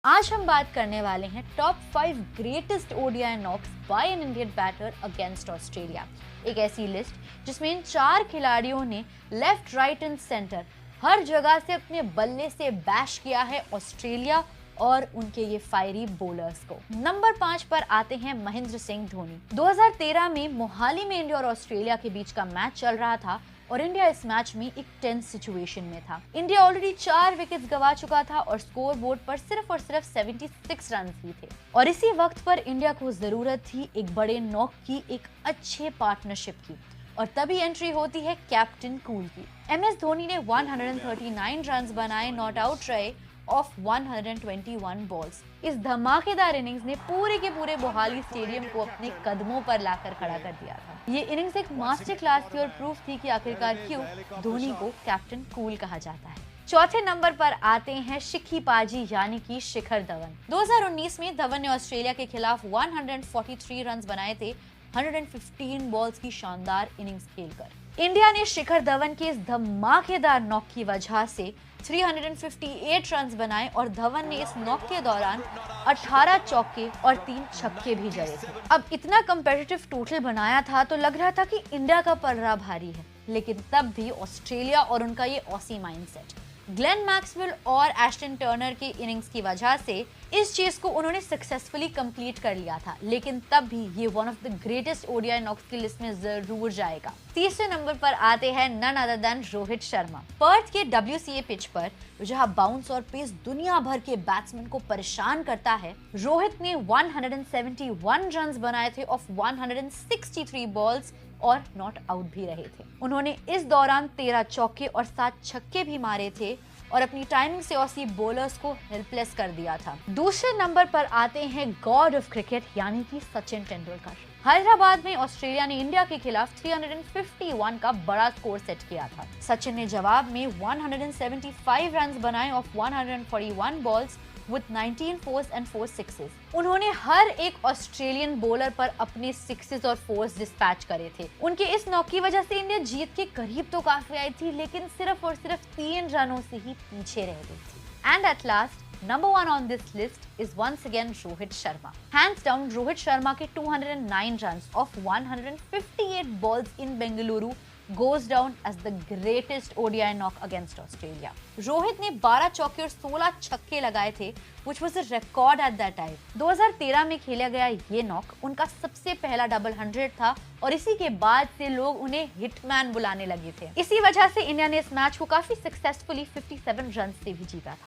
आज हम बात करने वाले हैं top 5 greatest ODI knocks by an Indian batter against Australia. एक ऐसी लिस्ट जिसमें इन 4 खिलाड़ियों ने लेफ्ट, राइट एंड सेंटर हर जगह से अपने बल्ले से बैश किया है ऑस्ट्रेलिया और उनके ये फायरी बॉलर्स को। नंबर 5 पर आते हैं महेंद्र सिंह धोनी। 2013 में मोहाली में इंडिया और ऑस्ट्रेलिया के बीच का मैच चल रहा था और इंडिया इस मैच में एक टेंस सिचुएशन में था। इंडिया ऑलरेडी 4 विकेट्स गंवा चुका था और स्कोर बोर्ड पर सिर्फ और सिर्फ 76 रन ही थे और इसी वक्त पर इंडिया को जरूरत थी एक बड़े नॉक की, एक अच्छे पार्टनरशिप की, और तभी एंट्री होती है कैप्टन कूल की। MS धोनी ने 139 रन बनाए, नॉट आउट रहे ऑफ 121 बॉल्स। इस धमाकेदार इनिंग्स ने पूरे के पूरे मोहाली स्टेडियम को अपने कदमों पर लाकर खड़ा कर दिया था। ये इनिंग्स एक मास्टर क्लास थी और प्रूफ थी कि आखिरकार क्यों धोनी को कैप्टन कूल कहा जाता है। चौथे नंबर पर आते हैं शिखी पाजी यानी कि शिखर धवन। 2019 में धवन ने ऑस्ट्रेलिया के खिलाफ 143 रन बनाए थे 115 बॉल्स की शानदार इनिंग्स खेलकर। इंडिया ने शिखर धवन के इस धमाकेदार नॉक की वजह से 358 रन बनाए और धवन ने इस नॉक के दौरान 18 चौके और 3 छक्के भी जड़े थे। अब इतना कंपेटिटिव टोटल बनाया था तो लग रहा था कि इंडिया का पलड़ा भारी है, लेकिन तब भी ऑस्ट्रेलिया और उनका ये ऑसी माइंडसेट, ग्लेन मैक्सवेल और एस्टन टर्नर की इनिंग्स की वजह से इस चीज को उन्होंने सक्सेसफुली कंप्लीट कर लिया था, लेकिन तब भी ये one of the greatest ODI knocks की लिस्ट में जरूर जाएगा। तीसरे नंबर पर आते हैं none other than Rohit Sharma. Perth के WCA पिच पर जहां बाउंस और पेस दुनिया भर के बैट्समैन को परेशान करता है, रोहित ने 171 रन बनाए थे ऑफ 163 बॉल्स और नॉट आउट भी रहे थे। उन्होंने इस दौरान 13 चौके और 7 छक्के भी मारे थे और अपनी टाइमिंग से ऑसी बॉलर्स को हेल्पलेस कर दिया था। दूसरे नंबर पर आते हैं गॉड ऑफ क्रिकेट यानी कि सचिन तेंदुलकर। हैदराबाद में ऑस्ट्रेलिया ने इंडिया के खिलाफ 351 का बड़ा स्कोर सेट किया था। सचिन ने जवाब में 175 रन बनाए of 141 balls with 19 fours and 4 sixes। उन्होंने हर एक ऑस्ट्रेलियन बॉलर पर अपने 6s और 4s डिस्पैच करे थे। उनके इस नॉक की वजह से इंडिया जीत के करीब तो काफी आई थी, लेकिन सिर्फ और सिर्फ 3 रनों से ही पीछे रह गई थी। And at last number 1 on this list is once again Rohit Sharma. Hands down Rohit Sharma के 209 रन ऑफ 158 balls in Bengaluru goes down as the greatest ODI knock against Australia। रोहित ने 12 चौके और 16 छक्के लगाए थे, which was a record at that time। 2013 में खेला गया ये नॉक उनका सबसे पहला डबल 100 था और इसी के बाद से लोग उन्हें हिटमैन बुलाने लगे थे। इसी वजह से इंडिया ने इस मैच को काफी सक्सेसफुली 57 रन से भी जीता था।